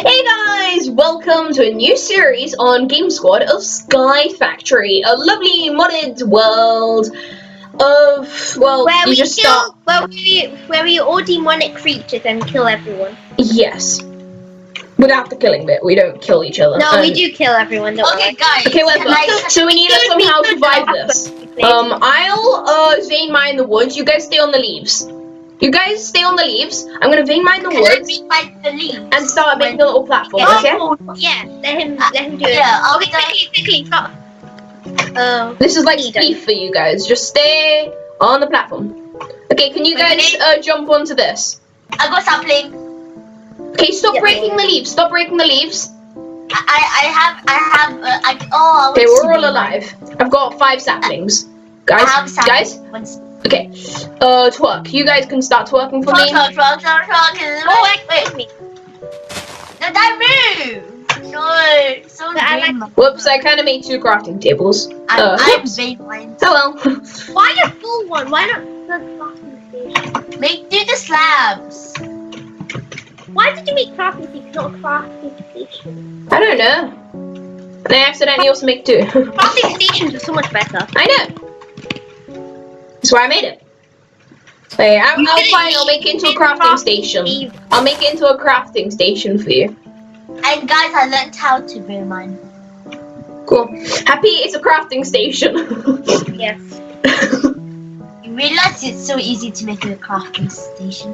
Hey guys, welcome to a new series on Game Squad of SkyFactory, a lovely modded world of, well, where you we just kill, start... where we all demonic creatures and kill everyone. Yes. Without the killing bit, we don't kill each other. No, we do kill everyone, don't Okay, worry. guys. Okay, so we need to somehow survive this. I'll vein mine the woods, you guys stay on the leaves. I'm gonna vein mine the woods and start making a little platform, okay? Yeah, let him do it. Yeah, I'll quickly, stop. This is like speed for you guys. Just stay on the platform. Okay, can you guys jump onto this? I got sapling. Okay, stop breaking the leaves. Stop breaking the leaves. Okay, we're all alive. I've got 5 saplings. Guys. Okay. Twerk. You guys can start twerking for me. Twerk. Oh, excuse me. No, that move. No, so Whoops, I kind of made 2 crafting tables. I'm Whoops. big one. Oh well. Why a full one? Why not the crafting station? Do the slabs. Why did you make crafting station, not a crafting station? I don't know. And I accidentally also make 2. Crafting stations are so much better. I know. That's why I made it. Wait, I'll make it into a crafting station. I'll make it into a crafting station for you. And guys, I learned how to build mine. Cool. Happy it's a crafting station. Yes. You realize it's so easy to make a crafting station.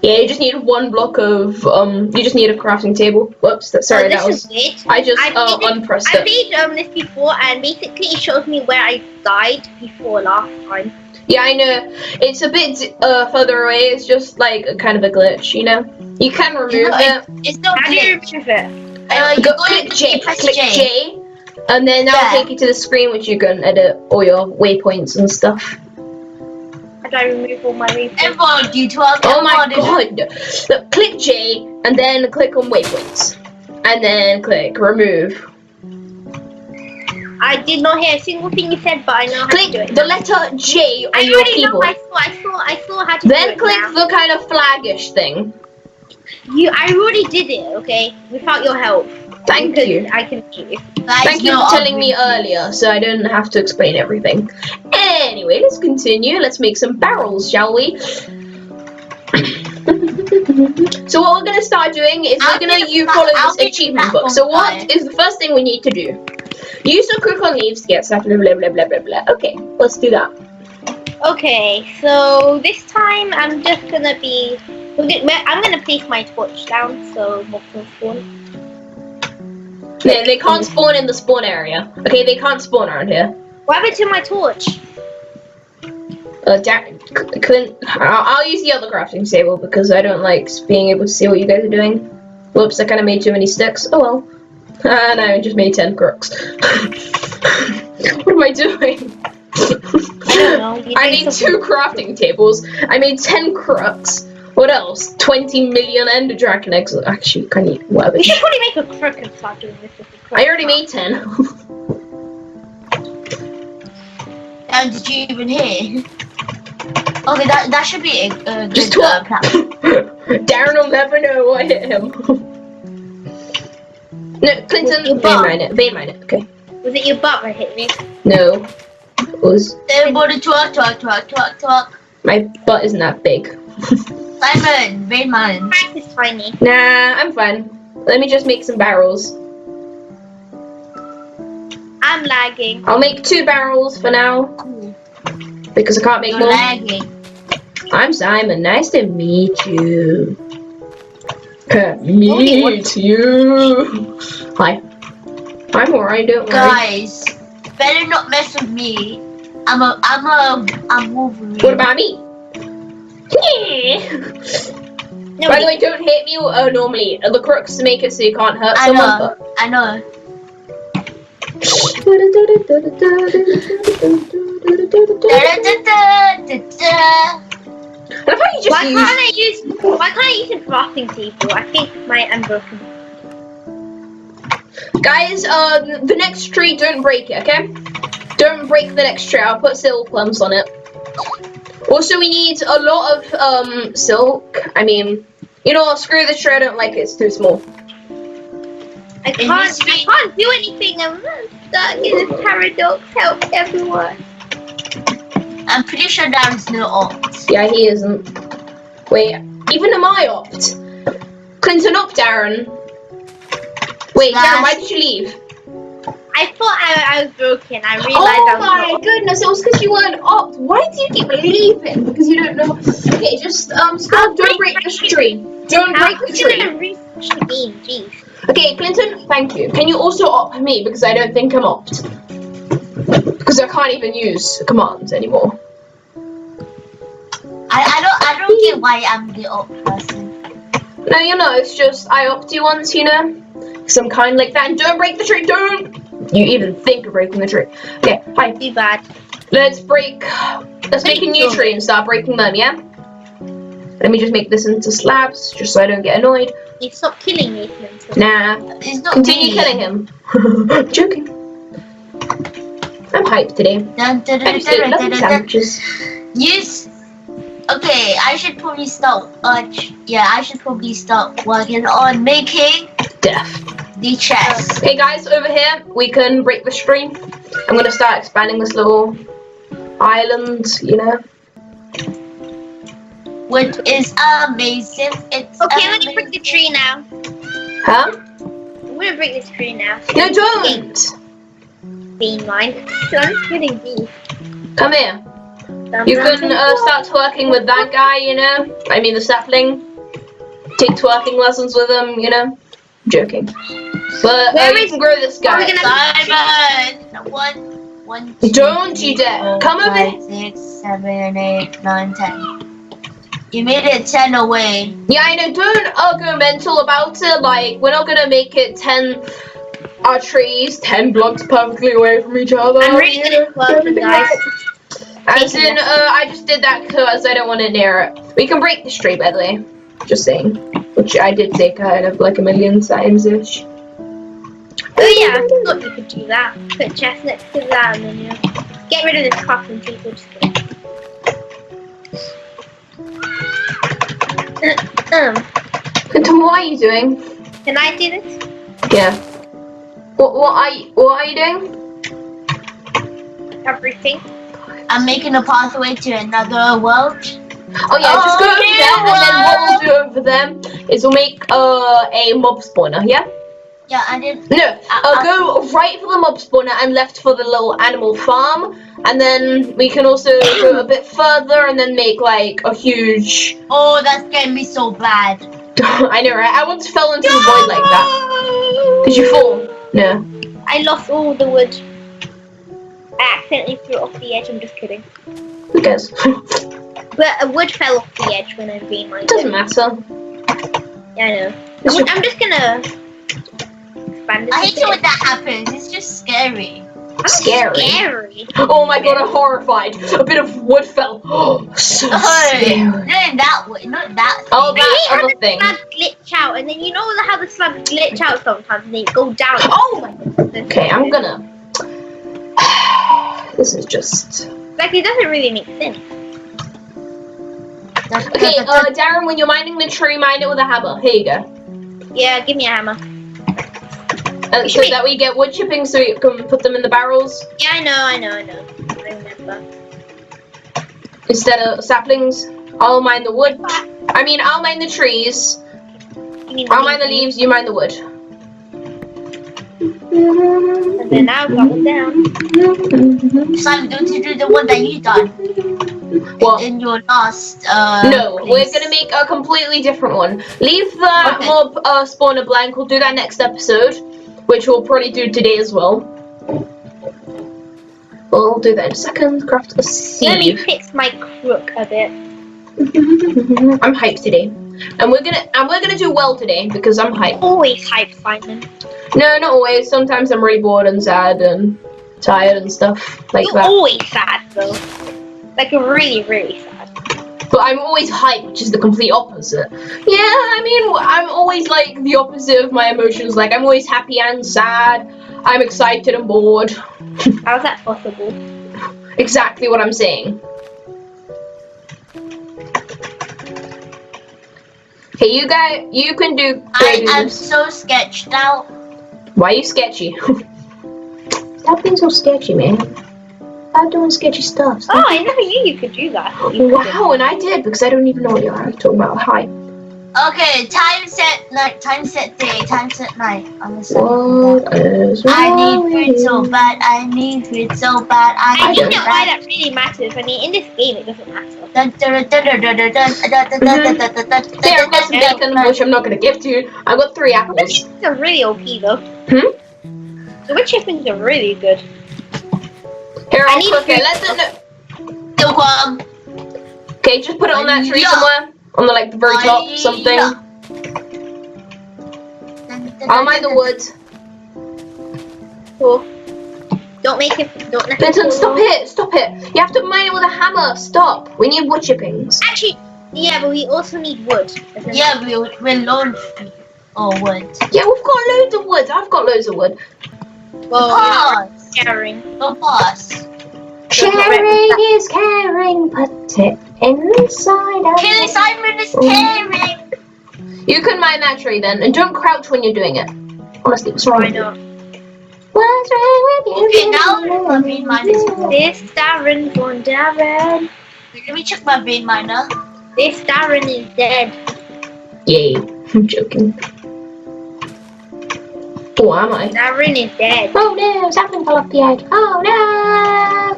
Yeah, you just need 1 block of you just need a crafting table. Whoops, sorry, that was weird. I just unpressed it. I played this before and basically it shows me where I died before last time. Yeah, I know. It's a bit further away. It's just like kind of a glitch, you know. You can remove it. It's not How do you glitch. remove it? Click J, and then that'll take you to the screen which you can edit all your waypoints and stuff. How do I remove all my waypoints? Everyone, you twerk. Oh my god! Look, click J and then click on waypoints, and then click remove. I did not hear a single thing you said, but I know how to do it. Click the letter J on your keyboard. I saw how to do it. Then click the kind of flagish thing. I already did it, okay? Without your help. Thank you. I can beat you. Thank you for telling me earlier, so I didn't have to explain everything. Anyway, let's continue. Let's make some barrels, shall we? So what we're gonna start doing is follow this achievement book. So what is the first thing we need to do? Use the cook on leaves to get stuff, blah blah blah blah blah blah. Okay, let's do that. Okay, so this time I'm just gonna be. I'm gonna place my torch down so mobs will spawn. They can't spawn in the spawn area. Okay, they can't spawn around here. What happened to my torch? I'll use the other crafting table because I don't like being able to see what you guys are doing. Whoops, I kind of made too many sticks. Oh well. And I just made 10 crooks. What am I doing? I don't know. I made 2 crafting tables. I made 10 crooks. What else? 20 million ender dragon eggs. Actually, can you whatever. We should probably make a crook and start doing this with the crook. I already made 10. And did you even hear? Okay, that should be a good just plan. Darren will never know what hit him. No, Clinton, vein mine it, okay. Was it your butt that hit me? No, it was... Everybody twerk. My butt isn't that big. Simon, vein mine. Mine is tiny. Nah, I'm fine. Let me just make some barrels. I'm lagging. I'll make 2 barrels for now. Because I can't make more. Lagging. I'm Simon, nice to meet you. Meet you. Hi. I'm alright, don't worry. Guys, better not mess with me. I'm Wolverine. What about me? By the way, don't hit me normally. The crooks make it so you can't hurt someone. I know. Why can't I use a crafting table? I think I'm broken. Guys, the next tree, don't break it, okay? Don't break the next tree. I'll put silk plums on it. Also, we need a lot of silk. I mean, you know, screw this tree. I don't like it. It's too small. I can't do anything. I'm stuck in this paradox. Help everyone. I'm pretty sure there's no opt. Yeah, he isn't. Wait, even am I opt? Clinton opt, Darren. Wait, Darren, why did you leave? I thought I was broken. I realized Oh I was my not. goodness, it was because you weren't opt. Why do you keep leaving? Because you don't know. Okay, just stop. Don't break this tree. Don't break the tree. I'm gonna refresh the game. Jeez. Okay, Clinton, thank you. Can you also opt me because I don't think I'm opt? Because I can't even use commands anymore. I don't get why I'm the opt person. No, you know, it's just I opt you once, you know? Some kind like that. And don't break the tree, don't you even think of breaking the tree. Okay, hi. Too bad. Let's make a new tree and start breaking them, yeah? Let me just make this into slabs, just so I don't get annoyed. You stop killing me, Clinton. Nah. It's not Continue me. killing him. Joking. I'm hyped today. Dun, dun, I dun, just ate dun, lovely dun, dun, dun. sandwiches. Yes. Okay, I should probably start. I should probably start working on making Death. the chest. Okay, guys, over here we can break the stream. I'm gonna start expanding this little island, you know. Which is amazing. It's Okay, I'm amazing. gonna break the tree now. Huh? I'm gonna break this tree now. No, don't. Being mine. So I'm just kidding, beef. Come here. You can start twerking with that guy, you know. I mean, the sapling. Take twerking lessons with him, you know. Joking. But you can grow this guy. Simon! One, two, Don't three, you dare. 4, Come over 5, 6, 7, 8, 9, 10. You made it 10 away. Yeah, I know. Don't go mental about it. Like, we're not gonna make it 10 trees, 10 blocks perfectly away from each other. I'm really good at working, guys. As in, I just did that because I don't want to near it. We can break the tree, by the way. Just saying. Which I did say kind of like a million times-ish. Oh yeah, I thought you could do that. Put chest next to that and then, you know, get rid of this crafting table. Just kidding. Tom, what are you doing? Can I do this? Yeah. What are you doing? Everything. I'm making a pathway to another world. Oh yeah, just go over there, and then what we'll do over them is we'll make a mob spawner, yeah? Yeah, I did. No, go right for the mob spawner and left for the little animal farm, and then we can also go a bit further and then make like a huge... Oh, that's getting me so bad. I know, right? I once fell into the void like that. Did you fall? No. I lost all the wood. I accidentally threw it off the edge. I'm just kidding. Who cares? But a wood fell off the edge when I'm being like. It doesn't matter. Yeah, I know. I'm just gonna expand this. I hate it when that happens. It's just scary. Scary. Oh my god, I'm horrified. A bit of wood fell. Oh, so scary. Not that way. Not that. Oh, I that hate how other the thing. slabs glitch out, and then you know how the slabs glitch out sometimes, and they go down. Oh my goodness. Okay, I'm gonna. This is just. Like it doesn't really make sense. Okay, Darren, when you're mining the tree, mine it with a hammer. Here you go. Yeah, give me a hammer. So that we get wood chipping so you can put them in the barrels. Yeah, I know. I remember. Instead of saplings, I'll mine the wood. I mean, I'll mine the trees. I'll mine the leaves, you mine the wood. And then I'll got one down. Simon, don't you do the one that you done? What? In your last No, place. we're gonna make a completely different one. Leave that mob spawner blank. We'll do that next episode, which we'll probably do today as well. We'll do that in a second. Craft a seed. Let me fix my crook a bit. I'm hyped today, and we're gonna do well today because I'm hyped. Always hype, Simon. No, not always. Sometimes I'm really bored and sad and tired and stuff like You're that. always sad though. Like really, really sad. But I'm always hyped, which is the complete opposite. Yeah, I mean, I'm always like the opposite of my emotions. Like I'm always happy and sad. I'm excited and bored. How's that possible? Exactly what I'm saying. Okay, you can do. I am so sketched out. Why are you sketchy? Stop being so sketchy, man. Stop doing sketchy stuff. Oh, I never knew you could do that. You Wow, and I did because I don't even know what you're talking about. Hi. Okay, time set night, time set day, time set night. On the What is I wrong need with food so you? bad, I need food so bad, I I don't need know why that really matters. I mean, in this game, it doesn't matter. Hey, I've got some bacon, which I'm not going to give to you. I've got 3 The wood apples. chickens are really OP though. The wood chickens are really good. Here, I I'll need cook it. food. Let them know. Okay, just put it on that tree somewhere. On the, like, the very top, something. I'll mine the wood. Cool. Don't make it. Don't let Vincent, it stop it! Stop it! You have to mine it with a hammer. Stop. We need wood chippings. Actually, yeah, but we also need wood. Yeah, we're low food or wood. Yeah, we've got loads of wood. I've got loads of wood. Well, Pause. sharing. No pause. Sharing is caring. Put it inside out. Killing Simon is caring. You can mine that tree then, and don't crouch when you're doing it. Honestly, what's wrong Why with you? not? What's wrong with you? Okay, now my brain miner is full. This Darren von Darren. Let me check my brain miner. This Darren is dead. Yay. I'm joking. Oh, am I? Darren is dead. Oh no, something fell off the edge. Oh no!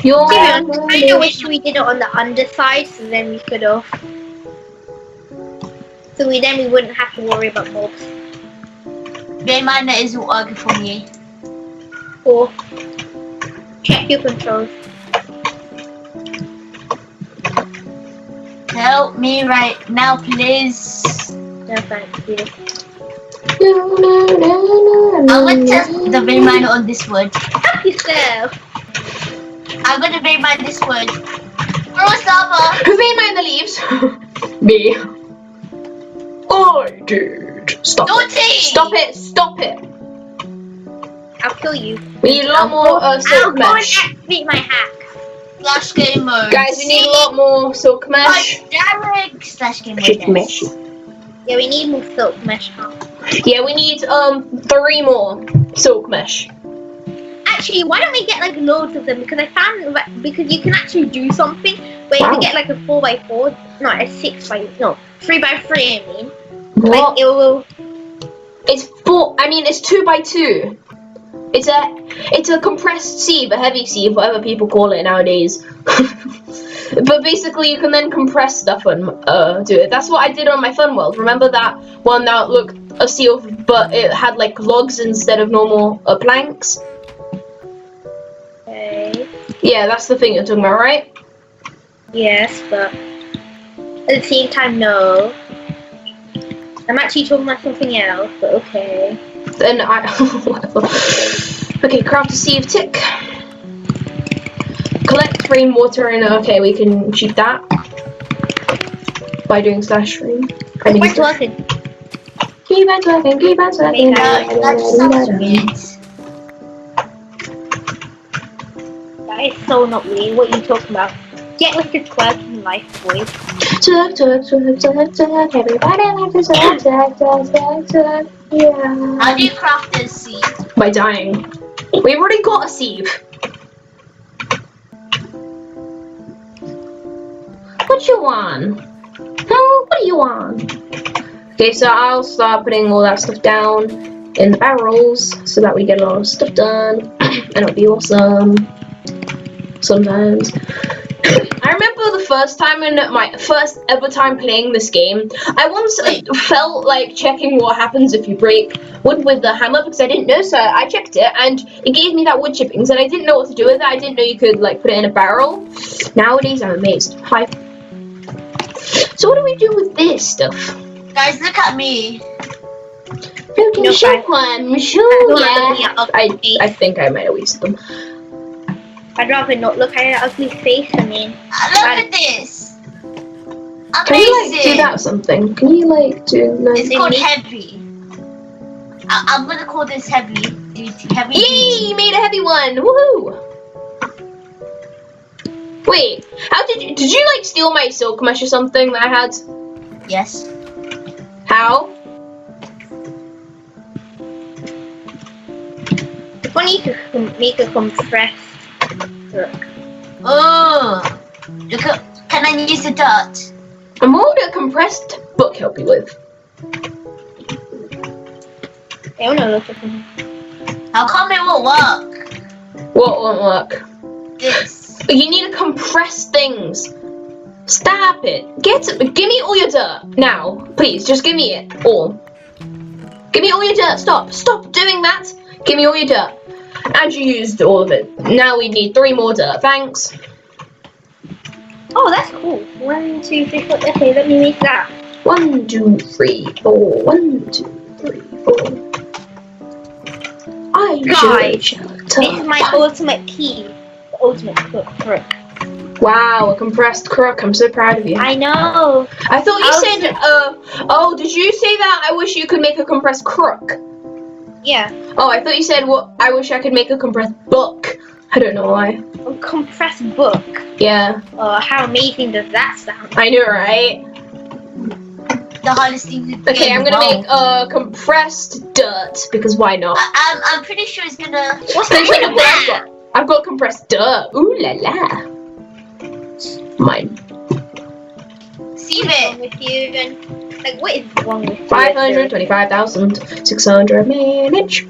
You're To be honest, I kind of wish we did it on the underside, so then we could have. So then we wouldn't have to worry about mobs. Brain miner isn't working for me. Or check your controls. Help me right now, please. No, thank you. I'm gonna test the brain miner on this wood. Help yourself. I'm gonna brain mine this wood. Throw a stopper. Who made mine the leaves? Me. I did. Stop Don't it. say. Stop it. Stop it. I'll kill you. We need a lot more I'll silk go and mesh. activate my hack. Slash game mode. Guys, we need a lot more silk mesh. Direct slash game Shit mode. mesh. Yeah, we need more silk mesh, huh? Yeah, we need 3 more silk mesh. Actually, why don't we get like loads of them? Because I found because you can actually do something where you Wow. can get like a 4x4, no, a 3x3. I mean, What? like it will. It's 4. I mean, it's 2 by 2. It's a compressed sieve, a heavy sieve, whatever people call it nowadays. But basically, you can then compress stuff and do it. That's what I did on my fun world. Remember that one that looked a sieve, but it had like logs instead of normal planks? Okay. Yeah, that's the thing you're talking about, right? Yes, but at the same time, no. I'm actually talking about something else, but okay. Then whatever. Okay, craft a sieve tick. Collect rainwater and okay, we can cheat that by doing slash rain. Where's working? Keep on working, keep on working. That just sounds weird. That is so not me. What are you talking about? Get with your quirky life, boys. Twerk, twerk, twerk, twerk, twerk. Everybody likes to twerk, twerk, twerk, twerk, twerk. Yeah. How do you craft this seed? By dying. We've already got a sieve. What you want? Huh? What do you want? Okay, so I'll start putting all that stuff down in the barrels so that we get a lot of stuff done. And it'll be awesome. Sometimes. I remember the first time in my first ever time playing this game, I once felt like checking what happens if you break wood with the hammer because I didn't know, so I checked it and it gave me that wood chippings and I didn't know what to do with it. I didn't know you could like put it in a barrel. Nowadays I'm amazed. Hi. So what do we do with this stuff? Guys, look at me. Okay, No, show I- one. Show I think I might have wasted them. I'd rather not look at your ugly face. I mean, Look at this. Can you like do Amazing. that or something? Can you like do like It's called heavy. I'm gonna call this heavy duty. Heavy Yay! duty. You made a heavy one! Woohoo! Wait, how did you like steal my silk mesh or something that I had? Yes. How? need to make a compressed crook. Oh, look at, can I use the dirt? And what would a compressed book help you with? I don't know. Look at them. How come it won't work? What won't work? This. You need to compress things. Stop it. Give me all your dirt now, please. Just give me it all. Give me all your dirt. Stop doing that. Give me all your dirt. And you used all of it. Now we need 3 more dirt. Thanks. Oh, that's cool. 1, 2, 3, 4. Okay, let me make that. 1, 2, 3, 4. 1, 2, 3, 4. Guys, this is my ultimate key. The ultimate crook. Wow, a compressed crook. I'm so proud of you. I know. I thought you said, oh, did you say that? I wish you could make a compressed crook. Yeah. Oh, I thought you said, what? I wish I could make a compressed book. I don't know why. A compressed book. Yeah. How amazing does that sound? I know, right? The hardest thing to Okay, I'm gonna make compressed dirt, because why not? I'm pretty sure it's gonna... What's the point of that? I've got compressed dirt. Ooh la la. Mine. See What's wrong it. with you? And, like, what is wrong with you? 525,600 manage.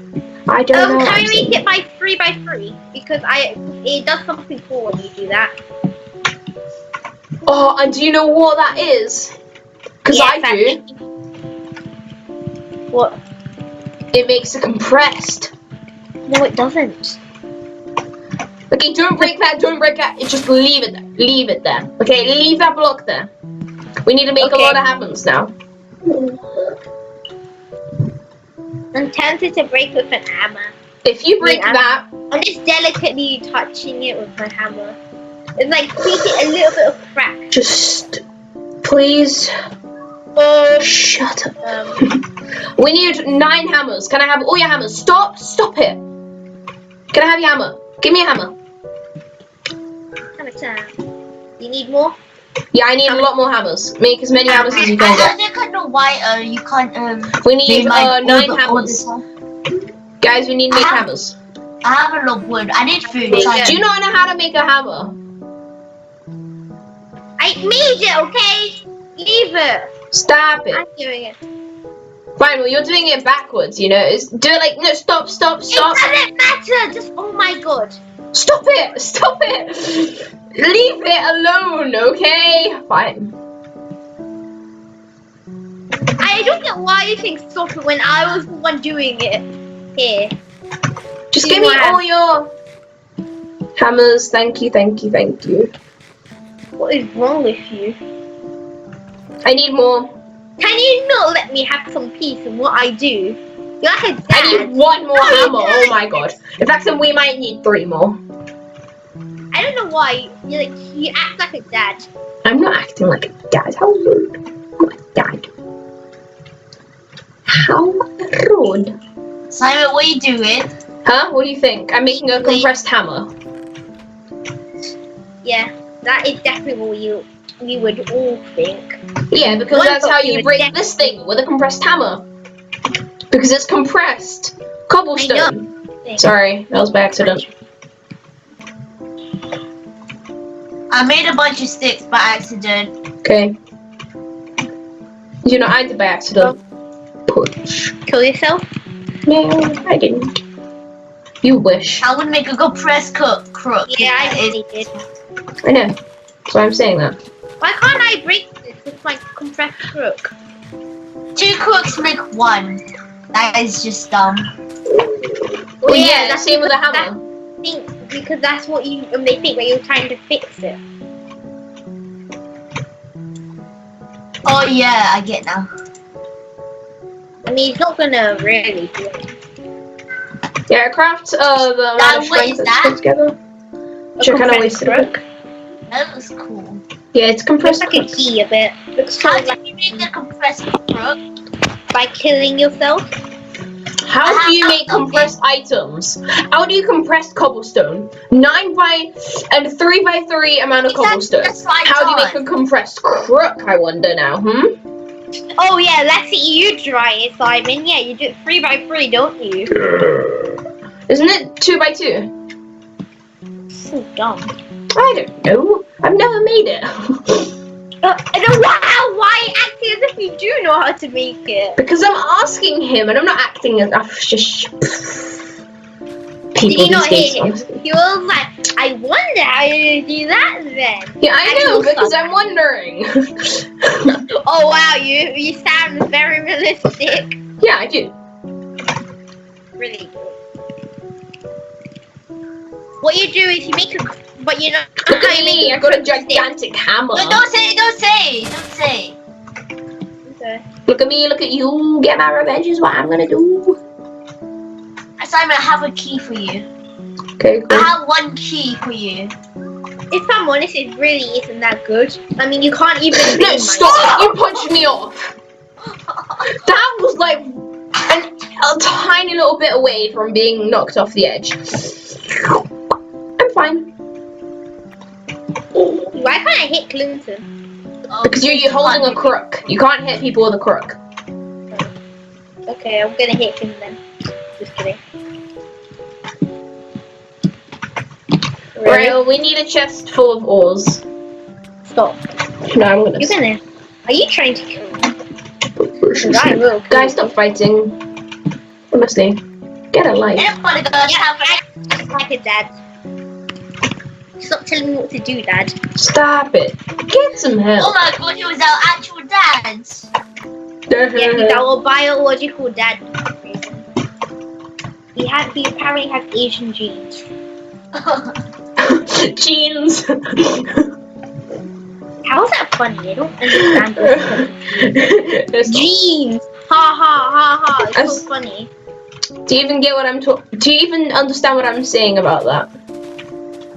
I don't know. Can I make it by 3 by 3? Because it does something cool when you do that. Oh, and do you know what that is? Because I do. What? It makes it compressed. No, it doesn't. Okay, don't break that. Don't break that. Just leave it there. Leave it there. Okay, leave that block there. We need to make a lot of hammers now. I'm tempted to break with an hammer. If you break that, I'm just delicately touching it with my hammer. It's like creating a little bit of crack. just please shut up. We need 9 hammers. Can I have all your hammers? Stop it. Can I have your hammer? Give me a hammer. You need more? Yeah, I need a lot more hammers. Make as many hammers as you can I get. think I know why you can't We need 9 all hammers. the Guys, we need to make hammers. I have a lot of wood. I need food. Do you not know how to make a hammer? I made it, okay? Leave it. Stop it. I'm doing it. Fine, well, you're doing it backwards, you know. Do it like, no, stop. It doesn't matter. Just, oh my god. Stop it. Leave it alone, okay? Fine. I don't get why you think stop it when I was the one doing it. Here. Just give me all your hammers. Thank you. What is wrong with you? I need more. Can you not let me have some peace in what I do? You're like a dad. I need 1 more hammer. Oh my god. In fact, then we might need 3 more. I don't know why. You act like a dad. I'm not acting like a dad. How rude. I'm a dad. How rude. Simon, what are you doing? Huh? What do you think? I'm making a compressed hammer. Yeah, that is definitely what we would all think. Yeah, because that's how you break this thing with a compressed hammer. Because it's compressed. Cobblestone. Sorry, that was by accident. I made a bunch of sticks by accident. Okay. You know, I did by accident. Push. Kill yourself? No, I didn't. You wish. I would make a compressed crook. Yeah, I really did. I know. That's why I'm saying that. Why can't I break this with my compressed crook? 2 crooks make 1. That is just dumb. Well, yeah, that's same with a hammer. Because that's what they think when you're trying to fix it. Oh yeah, I get now. I mean, it's not gonna really do it. Yeah, craft the amount of strength that's put together. Which I kind of wasted a bit. That looks cool. Yeah, it's compressed. Looks like a key a bit. Looks How sort of do you make a compressed crook? by killing yourself. How do you make compressed items? How do you compress cobblestone? 9 by and 3 by 3 amount of cobblestone. How do you make a compressed crook? I wonder now. Oh yeah, let's see you try it, Simon. Yeah, you do it 3 by 3, don't you? Isn't it 2 by 2? So dumb. I don't know. I've never made it. Wow, why acting as if you do know how to make it? Because I'm asking him, and I'm not acting as just Did people you not these days, hear him? honestly. He was like, I wonder how you do that then. Yeah, I know, Actual because stuff. I'm wondering. Oh wow, you sound very realistic. Yeah, I do. Really good. What you do is you make a, but you know Look how at you me, make I got a gigantic hammer. No, don't say, don't say, don't say. Okay. Look at me, look at you. Get my revenge is what I'm gonna do. Simon, I have a key for you. Okay, I cool. have one key for you. If I'm honest, it really isn't that good. I mean, you can't even. No, name stop! You punched me off. That was like a tiny little bit away from being knocked off the edge. I'm fine. Why can't I hit Clinton? Because you're holding a crook. You can't hit people with a crook. Okay, I'm gonna hit him then. Just kidding. Right, well, we need a chest full of ores. Stop. No, I'm gonna. You're gonna. Are you trying to kill me? I will. Guys, stop fighting. Honestly, get a life. Everybody goes Yeah, have a like a dad. Stop telling me what to do, Dad. Stop it. Get some Oh help. my god, it was our actual dads. Yeah, he's our biological dad. He apparently has Asian genes. Jeans. How is that funny? I don't understand this. Genes. Ha ha ha ha. It's so funny. Do you even get what I'm talking? Do you even understand what I'm saying about that?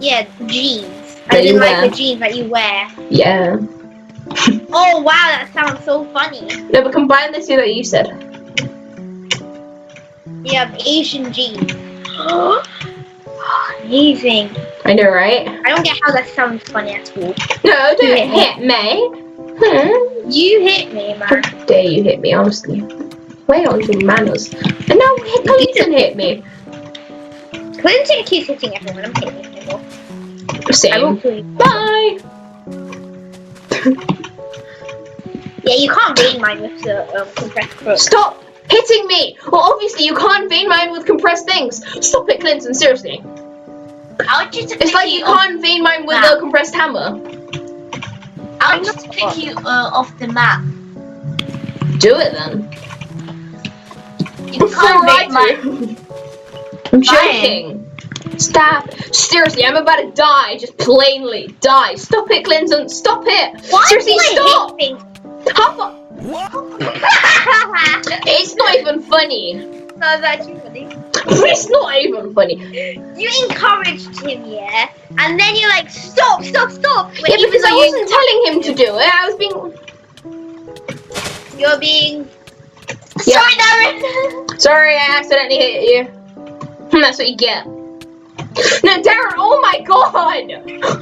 Yeah, jeans. That I you didn't like wear. the jeans that you wear. Yeah. Oh wow, that sounds so funny. No, but combine the two that you said. You have Asian jeans. Amazing. I know, right? I don't get how that sounds funny at all. No, don't hit me. hit me. You hit me, How man. dare you hit me, honestly. Where are your manners? And now Clinton hit me. Clinton keeps hitting everyone. I'm hitting him more. I will Same. kill you. Bye. Yeah, you can't vein mine with the compressed crook. Stop hitting me. Well, obviously you can't vein mine with compressed things. Stop it, Clinton. Seriously. I'll just It's like you can't vein mine with a compressed hammer. I'll just pick you off the map. Do it then. You Before can't I make my. do. I'm joking. Stop. Seriously, I'm about to die. Just plainly die. Stop it, Clinton. Stop it. Why Seriously, do I stop. hit things? How fu- It's not even funny. That's actually funny. It's not even funny. You encouraged him, yeah? And then you're like, stop, stop, stop. Yeah, because I wasn't telling him to do it. I was being. You're being. Yeah. Sorry, Darren. Sorry, I accidentally hit you. That's what you get. No, Darren. Oh my god.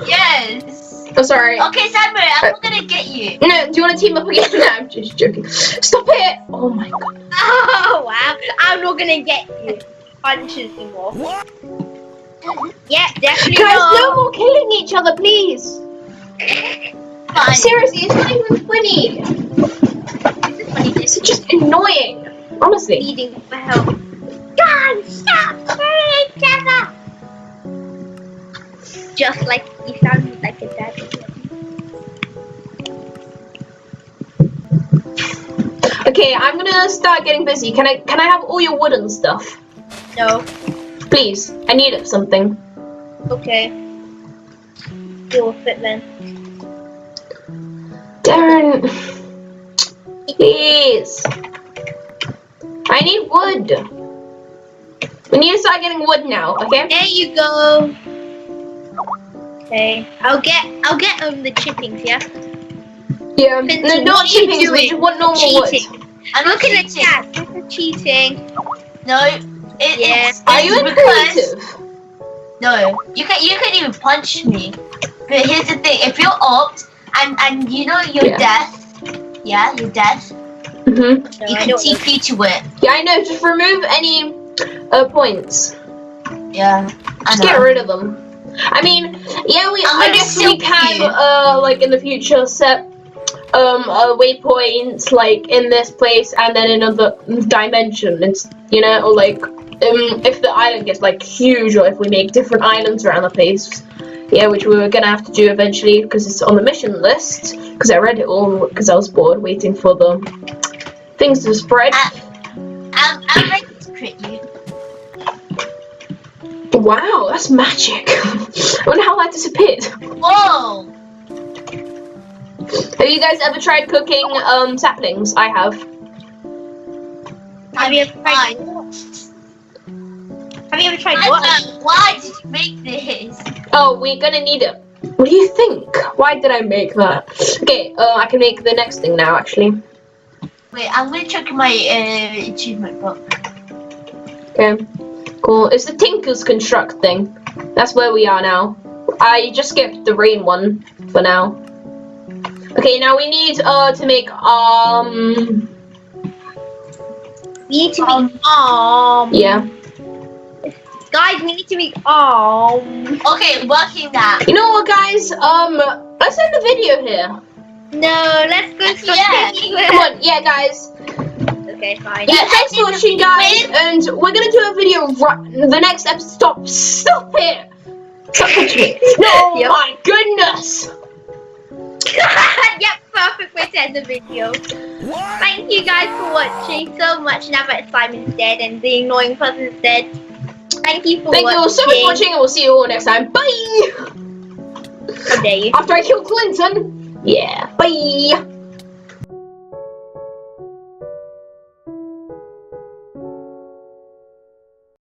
Yes. I'm sorry. Okay, Simon, I'm not gonna get you. No, do you want to team up again? No, I'm just joking. Stop it! Oh my god. Oh, wow. I'm not gonna get you. Punches anymore. Yeah, definitely Guys, no not. more killing each other, please. Fine. Seriously, it's not even funny. It's just annoying. Honestly. Needing for help. Guys, stop killing each other. Just like you sound like a daddy. Okay, I'm gonna start getting busy. Can I have all your wooden stuff? No. Please. I need something. Okay. Deal with it then. Darren. Please. I need wood. We need to start getting wood now, okay? There you go. Okay. I'll get the chippings, yeah? Yeah. Vince, No, what not are you chippings, we doing? just want normal Cheating. wood. I'm Look not at the cheating. chat. Look at cheating. No, Yeah. Are you because creative? no, you can even punch me. But here's the thing: if you're opt and you know your Yeah. death, yeah, your death, Mhm. No, you I can don't TP to it. Yeah, I know. Just remove any points. Yeah. Just get rid of them. I mean, yeah, I guess we can, like, in the future set, waypoints, like, in this place and then in another dimension, it's, you know, or, like, if the island gets, like, huge, or if we make different islands around the place, yeah, which we were gonna have to do eventually, because it's on the mission list, because I read it all, because I was bored waiting for the things to spread. I'm ready to crit you. Wow, that's magic. I wonder how that disappeared. Whoa! Have you guys ever tried cooking saplings? I have. Have you ever tried what? Have you ever tried what? Why did you make this? Oh, we're gonna need it. What do you think? Why did I make that? Okay, I can make the next thing now, actually. Wait, I'm gonna check my achievement book. Okay, cool. It's the Tinker's Construct thing. That's where we are now. I just skipped the rain one for now. Okay, now we need to make We need to make yeah. Guys, we need to make Okay, working that. You know what, guys? Let's end the video here. No, let's go continue. Come on, yeah, guys. Okay, fine. Yeah, thanks for watching, guys, and we're gonna do a video the next episode. Stop it! Stop touching it. No, Yep. my goodness! Yep, perfect way to end the video. Thank you guys for watching so much now that Simon's dead and the annoying person's dead. Thank you for watching. Thank you so much for watching, and we'll see you all next time. Bye! How dare you. After I kill Clinton. Yeah, bye!